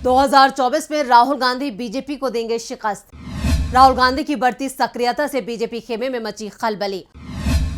2024 में राहुल गांधी बीजेपी को देंगे शिकस्त। राहुल गांधी की बढ़ती सक्रियता से बीजेपी खेमे में मची खलबली।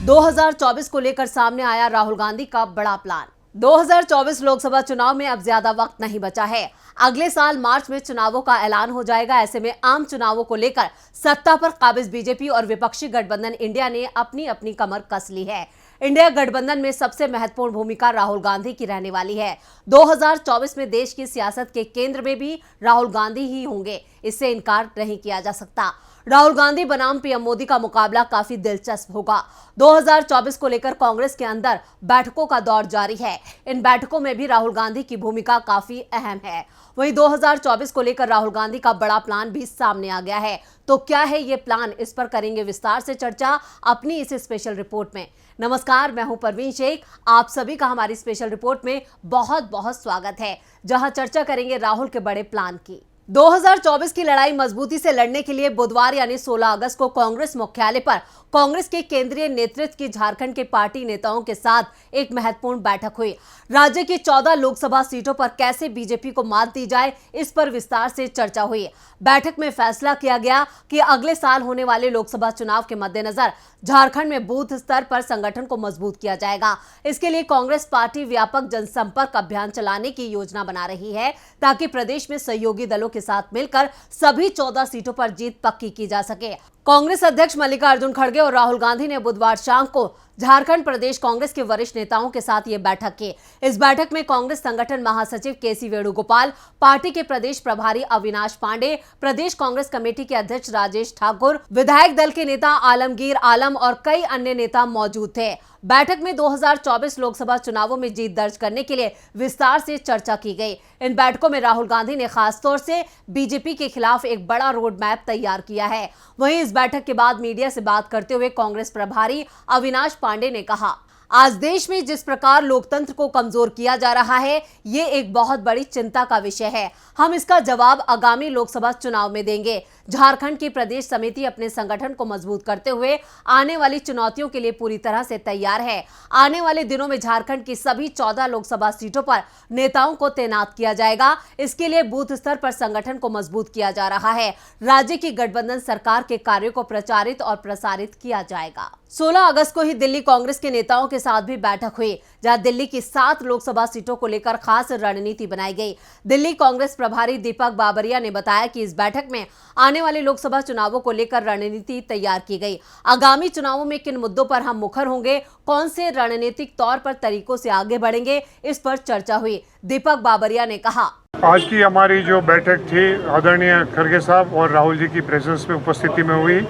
2024 को लेकर सामने आया राहुल गांधी का बड़ा प्लान। 2024 लोकसभा चुनाव में अब ज्यादा वक्त नहीं बचा है। अगले साल मार्च में चुनावों का ऐलान हो जाएगा। ऐसे में आम चुनावों को लेकर सत्ता पर काबिज बीजेपी और विपक्षी गठबंधन इंडिया ने अपनी अपनी कमर कस ली है। इंडिया गठबंधन में सबसे महत्वपूर्ण भूमिका राहुल गांधी की रहने वाली है। 2024 में देश की सियासत के केंद्र में भी राहुल गांधी ही होंगे, इससे इनकार नहीं किया जा सकता। राहुल गांधी बनाम पीएम मोदी का मुकाबला काफी दिलचस्प होगा। 2024 को लेकर कांग्रेस के अंदर बैठकों का दौर जारी है। इन बैठकों में भी राहुल गांधी की भूमिका काफी अहम है। वहीं 2024 को लेकर राहुल गांधी का बड़ा प्लान भी सामने आ गया है। तो क्या है ये प्लान, इस पर करेंगे विस्तार से चर्चा अपनी इस स्पेशल रिपोर्ट में। नमस्कार, मैं हूं परवीन शेख। आप सभी का हमारी स्पेशल रिपोर्ट में बहुत बहुत स्वागत है, जहां चर्चा करेंगे राहुल के बड़े प्लान की। 2024 की लड़ाई मजबूती से लड़ने के लिए बुधवार यानी 16 अगस्त को कांग्रेस मुख्यालय पर कांग्रेस के केंद्रीय नेतृत्व की झारखंड के पार्टी नेताओं के साथ एक महत्वपूर्ण बैठक हुई। राज्य की 14 लोकसभा सीटों पर कैसे बीजेपी को मात दी जाए, इस पर विस्तार से चर्चा हुई। बैठक में फैसला किया गया कि अगले साल होने वाले लोकसभा चुनाव के मद्देनजर झारखंड में बूथ स्तर पर संगठन को मजबूत किया जाएगा। इसके लिए कांग्रेस पार्टी व्यापक जनसंपर्क अभियान चलाने की योजना बना रही है, ताकि प्रदेश में सहयोगी दलों के साथ मिलकर सभी 14 सीटों पर जीत पक्की की जा सके। कांग्रेस अध्यक्ष मल्लिकार्जुन खड़गे और राहुल गांधी ने बुधवार शाम को झारखंड प्रदेश कांग्रेस के वरिष्ठ नेताओं के साथ ये बैठक की। इस बैठक में कांग्रेस संगठन महासचिव केसी वेणुगोपाल, पार्टी के प्रदेश प्रभारी अविनाश पांडे, प्रदेश कांग्रेस कमेटी के अध्यक्ष राजेश ठाकुर, विधायक दल के नेता आलमगीर आलम और कई अन्य नेता मौजूद थे। बैठक में 2024 लोकसभा चुनावों में जीत दर्ज करने के लिए विस्तार से चर्चा की गई। इन बैठकों में राहुल गांधी ने खासतौर से बीजेपी के खिलाफ एक बड़ा रोड मैप तैयार किया है। वहीं इस बैठक के बाद मीडिया से बात करते हुए कांग्रेस प्रभारी अविनाश पांडे ने कहा, आज देश में जिस प्रकार लोकतंत्र को कमजोर किया जा रहा है, ये एक बहुत बड़ी चिंता का विषय है। हम इसका जवाब आगामी लोकसभा चुनाव में देंगे। झारखंड की प्रदेश समिति अपने संगठन को मजबूत करते हुए आने वाली चुनौतियों के लिए पूरी तरह से तैयार है। आने वाले दिनों में झारखंड की सभी 14 लोकसभा सीटों पर नेताओं को तैनात किया जाएगा। इसके लिए बूथ स्तर पर संगठन को मजबूत किया जा रहा है। राज्य की गठबंधन सरकार के कार्यों को प्रचारित और प्रसारित किया जाएगा। 16 अगस्त को ही दिल्ली कांग्रेस के नेताओं के साथ भी बैठक हुई, जहां दिल्ली की 7 लोकसभा सीटों को लेकर खास रणनीति बनाई गई। दिल्ली कांग्रेस प्रभारी दीपक बाबरिया ने बताया कि इस बैठक में आने वाले लोकसभा चुनावों को लेकर रणनीति तैयार की गई। आगामी चुनावों में किन मुद्दों पर हम मुखर होंगे, कौन से रणनीतिक तौर पर तरीकों से आगे बढ़ेंगे, इस पर चर्चा हुई। दीपक बाबरिया ने कहा, आज की हमारी जो बैठक थी आदरणीय खड़गे साहब और राहुल जी की प्रेजेंस में, उपस्थिति में हुई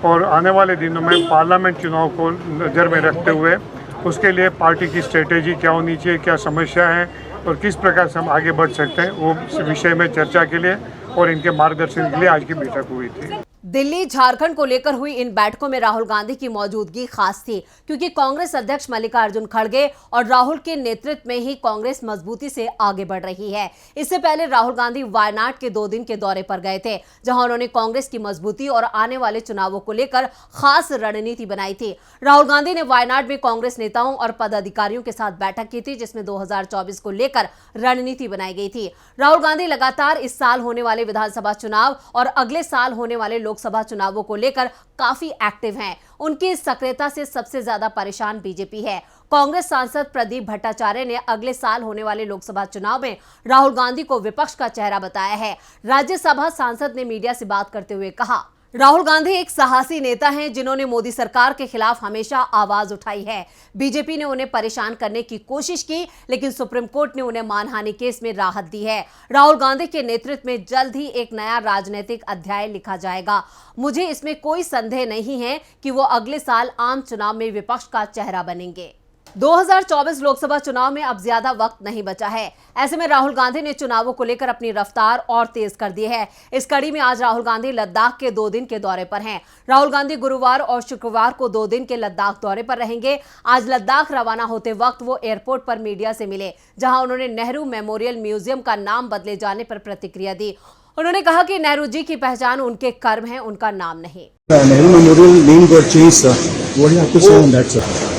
और आने वाले दिनों में पार्लियामेंट चुनाव को नज़र में रखते हुए उसके लिए पार्टी की स्ट्रेटेजी क्या होनी चाहिए, क्या समस्या है और किस प्रकार से हम आगे बढ़ सकते हैं, वो इस विषय में चर्चा के लिए और इनके मार्गदर्शन के लिए आज की बैठक हुई थी। दिल्ली झारखंड को लेकर हुई इन बैठकों में राहुल गांधी की मौजूदगी खास थी, क्योंकि कांग्रेस अध्यक्ष मल्लिकार्जुन खड़गे और राहुल के नेतृत्व में ही कांग्रेस मजबूती से आगे बढ़ रही है। इससे पहले राहुल गांधी वायनाड के 2 दिन के दौरे पर गए थे, जहां उन्होंने कांग्रेस की मजबूती और आने वाले चुनावों को लेकर खास रणनीति बनाई थी। राहुल गांधी ने वायनाड में कांग्रेस नेताओं और पदाधिकारियों के साथ बैठक की थी, जिसमें 2024 को लेकर रणनीति बनाई गई थी। राहुल गांधी लगातार इस साल होने वाले विधानसभा चुनाव और अगले साल होने वाले लोकसभा चुनावों को लेकर काफी एक्टिव हैं। उनकी इस सक्रियता से सबसे ज्यादा परेशान बीजेपी है। कांग्रेस सांसद प्रदीप भट्टाचार्य ने अगले साल होने वाले लोकसभा चुनाव में राहुल गांधी को विपक्ष का चेहरा बताया है। राज्यसभा सांसद ने मीडिया से बात करते हुए कहा, राहुल गांधी एक साहसी नेता हैं, जिन्होंने मोदी सरकार के खिलाफ हमेशा आवाज उठाई है। बीजेपी ने उन्हें परेशान करने की कोशिश की, लेकिन सुप्रीम कोर्ट ने उन्हें मानहानि केस में राहत दी है। राहुल गांधी के नेतृत्व में जल्द ही एक नया राजनीतिक अध्याय लिखा जाएगा। मुझे इसमें कोई संदेह नहीं है कि वो अगले साल आम चुनाव में विपक्ष का चेहरा बनेंगे। 2024 लोकसभा चुनाव में अब ज्यादा वक्त नहीं बचा है। ऐसे में राहुल गांधी ने चुनावों को लेकर अपनी रफ्तार और तेज कर दी है। इस कड़ी में आज राहुल गांधी लद्दाख के 2 दिन के दौरे पर हैं। राहुल गांधी गुरुवार और शुक्रवार को 2 दिन के लद्दाख दौरे पर रहेंगे। आज लद्दाख रवाना होते वक्त वो एयरपोर्ट पर मीडिया से मिले, जहां उन्होंने नेहरू मेमोरियल म्यूजियम का नाम बदले जाने पर प्रतिक्रिया दी। उन्होंने कहा कि नेहरू जी की पहचान उनके कर्म है, उनका नाम नहीं। Nehru memorial name got change sir, what do you have to say on that sir?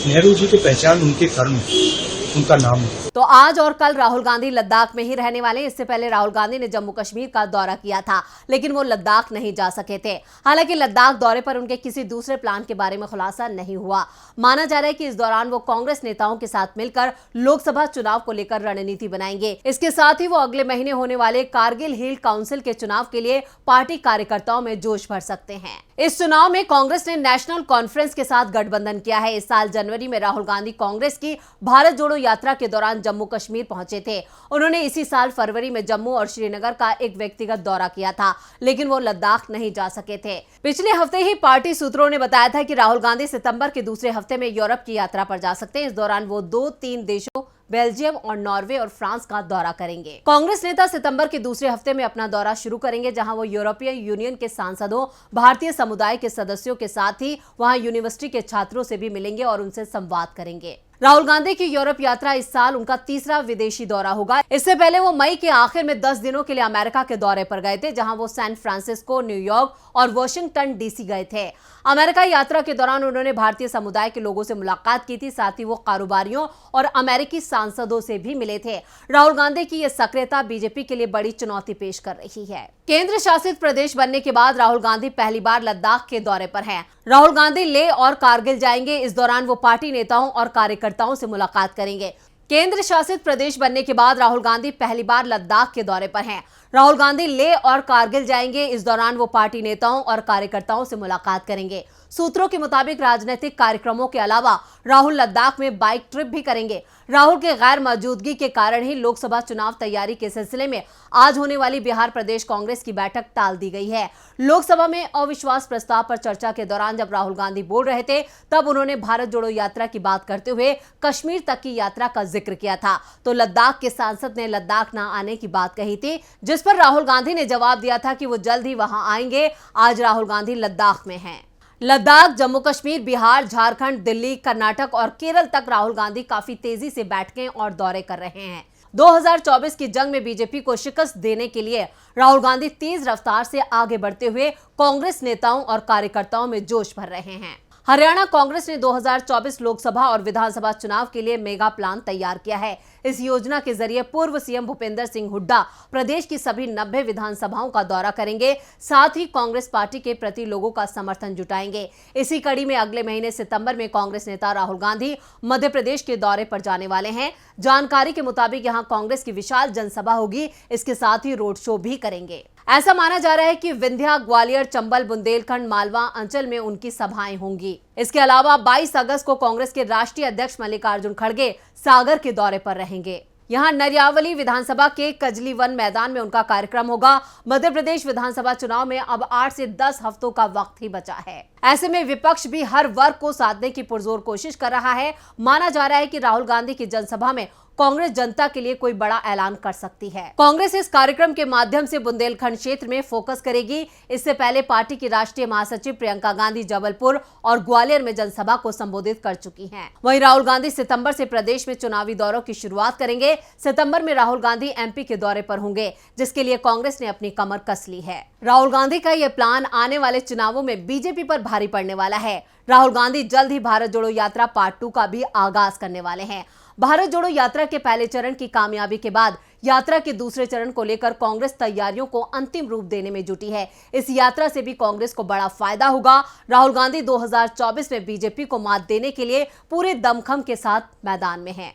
Nehru ji की पहचान उनके कर्म है, उनका नाम है। तो आज और कल राहुल गांधी लद्दाख में ही रहने वाले हैं। इससे पहले राहुल गांधी ने जम्मू कश्मीर का दौरा किया था, लेकिन वो लद्दाख नहीं जा सके थे। हालांकि लद्दाख दौरे पर उनके किसी दूसरे प्लान के बारे में खुलासा नहीं हुआ। माना जा रहा है कि इस दौरान वो कांग्रेस नेताओं के साथ मिलकर लोकसभा चुनाव को लेकर रणनीति बनाएंगे। इसके साथ ही वो अगले महीने होने वाले कारगिल हिल काउंसिल के चुनाव के लिए पार्टी कार्यकर्ताओं में जोश भर सकते हैं। इस चुनाव में कांग्रेस ने नेशनल कॉन्फ्रेंस के साथ गठबंधन किया है। इस साल जनवरी में राहुल गांधी कांग्रेस की भारत जोड़ो यात्रा के दौरान जम्मू कश्मीर पहुंचे थे। उन्होंने इसी साल फरवरी में जम्मू और श्रीनगर का एक व्यक्तिगत दौरा किया था, लेकिन वो लद्दाख नहीं जा सके थे। पिछले हफ्ते ही पार्टी सूत्रों ने बताया था कि राहुल गांधी सितंबर के दूसरे हफ्ते में यूरोप की यात्रा पर जा सकते हैं। इस दौरान वो 2-3 देशों बेल्जियम और नॉर्वे और फ्रांस का दौरा करेंगे। कांग्रेस नेता सितंबर के दूसरे हफ्ते में अपना दौरा शुरू करेंगे, जहां वो यूरोपीय यूनियन के सांसदों, भारतीय समुदाय के सदस्यों के साथ ही वहां यूनिवर्सिटी के छात्रों से भी मिलेंगे और उनसे संवाद करेंगे। राहुल गांधी की यूरोप यात्रा इस साल उनका तीसरा विदेशी दौरा होगा। इससे पहले वो मई के आखिर में 10 दिनों के लिए अमेरिका के दौरे पर गए थे, जहां वो सैन फ्रांसिस्को, न्यूयॉर्क और वाशिंगटन डीसी गए थे। अमेरिका यात्रा के दौरान उन्होंने भारतीय समुदाय के लोगों से मुलाकात की थी, साथ ही वो कारोबारियों और अमेरिकी सांसदों से भी मिले थे। राहुल गांधी की यह सक्रियता बीजेपी के लिए बड़ी चुनौती पेश कर रही है। केंद्र शासित प्रदेश बनने के बाद राहुल गांधी पहली बार लद्दाख के दौरे पर हैं। राहुल गांधी लेह और कारगिल जाएंगे। इस दौरान वो पार्टी नेताओं और कार्यकर्ताओं से मुलाकात करेंगे। केंद्र शासित प्रदेश बनने के बाद राहुल गांधी पहली बार लद्दाख के दौरे पर हैं। राहुल गांधी लेह और कारगिल जाएंगे। इस दौरान वो पार्टी नेताओं और कार्यकर्ताओं से मुलाकात करेंगे। सूत्रों के मुताबिक राजनीतिक कार्यक्रमों के अलावा राहुल लद्दाख में बाइक ट्रिप भी करेंगे। राहुल के गैर मौजूदगी के कारण ही लोकसभा चुनाव तैयारी के सिलसिले में आज होने वाली बिहार प्रदेश कांग्रेस की बैठक टाल दी गई है। लोकसभा में अविश्वास प्रस्ताव पर चर्चा के दौरान जब राहुल गांधी बोल रहे थे, तब उन्होंने भारत जोड़ो यात्रा की बात करते हुए कश्मीर तक की यात्रा का जिक्र किया था। तो लद्दाख के सांसद ने लद्दाख न आने की बात कही थी, जिस पर राहुल गांधी ने जवाब दिया था कि वो जल्द ही वहां आएंगे। आज राहुल गांधी लद्दाख में हैं। लद्दाख, जम्मू कश्मीर, बिहार, झारखंड, दिल्ली, कर्नाटक और केरल तक राहुल गांधी काफी तेजी से बैठकें और दौरे कर रहे हैं। 2024 की जंग में बीजेपी को शिकस्त देने के लिए राहुल गांधी तेज रफ्तार से आगे बढ़ते हुए कांग्रेस नेताओं और कार्यकर्ताओं में जोश भर रहे हैं। हरियाणा कांग्रेस ने 2024 लोकसभा और विधानसभा चुनाव के लिए मेगा प्लान तैयार किया है। इस योजना के जरिए पूर्व सीएम भूपेंद्र सिंह हुड्डा प्रदेश की सभी 90 विधानसभाओं का दौरा करेंगे, साथ ही कांग्रेस पार्टी के प्रति लोगों का समर्थन जुटाएंगे। इसी कड़ी में अगले महीने सितंबर में कांग्रेस नेता राहुल गांधी मध्य प्रदेश के दौरे पर जाने वाले हैं। जानकारी के मुताबिक यहां कांग्रेस की विशाल जनसभा होगी, इसके साथ ही रोड शो भी करेंगे। ऐसा माना जा रहा है कि विंध्या, ग्वालियर, चंबल, बुंदेलखंड, मालवा अंचल में उनकी सभाएं होंगी। इसके अलावा 22 अगस्त को कांग्रेस के राष्ट्रीय अध्यक्ष मल्लिकार्जुन खड़गे सागर के दौरे पर रहेंगे। यहां नरियावली विधानसभा के कजली वन मैदान में उनका कार्यक्रम होगा। मध्य प्रदेश विधानसभा चुनाव में अब 8 से 10 हफ्तों का वक्त ही बचा है। ऐसे में विपक्ष भी हर वर्ग को साधने की पुरजोर कोशिश कर रहा है। माना जा रहा है कि राहुल गांधी की जनसभा में कांग्रेस जनता के लिए कोई बड़ा ऐलान कर सकती है। कांग्रेस इस कार्यक्रम के माध्यम से बुंदेलखंड क्षेत्र में फोकस करेगी। इससे पहले पार्टी की राष्ट्रीय महासचिव प्रियंका गांधी जबलपुर और ग्वालियर में जनसभा को संबोधित कर चुकी हैं। वहीं राहुल गांधी सितंबर से प्रदेश में चुनावी दौरों की शुरुआत करेंगे। सितंबर में राहुल गांधी एमपी के दौरे पर होंगे, जिसके लिए कांग्रेस ने अपनी कमर कस ली है। राहुल गांधी का यह प्लान आने वाले चुनावों में बीजेपी पर भारी पड़ने वाला है। राहुल गांधी जल्द ही भारत जोड़ो यात्रा पार्ट 2 का भी आगाज करने वाले हैं। भारत जोड़ो यात्रा के पहले चरण की कामयाबी के बाद यात्रा के दूसरे चरण को लेकर कांग्रेस तैयारियों को अंतिम रूप देने में जुटी है। इस यात्रा से भी कांग्रेस को बड़ा फायदा होगा। राहुल गांधी 2024 में बीजेपी को मात देने के लिए पूरे दमखम के साथ मैदान में हैं।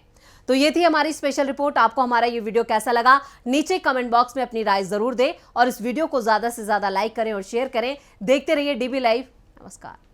तो ये थी हमारी स्पेशल रिपोर्ट। आपको हमारा ये वीडियो कैसा लगा, नीचे कमेंट बॉक्स में अपनी राय जरूर दें और इस वीडियो को ज्यादा से ज्यादा लाइक करें और शेयर करें। देखते रहिए डीबी लाइव। नमस्कार।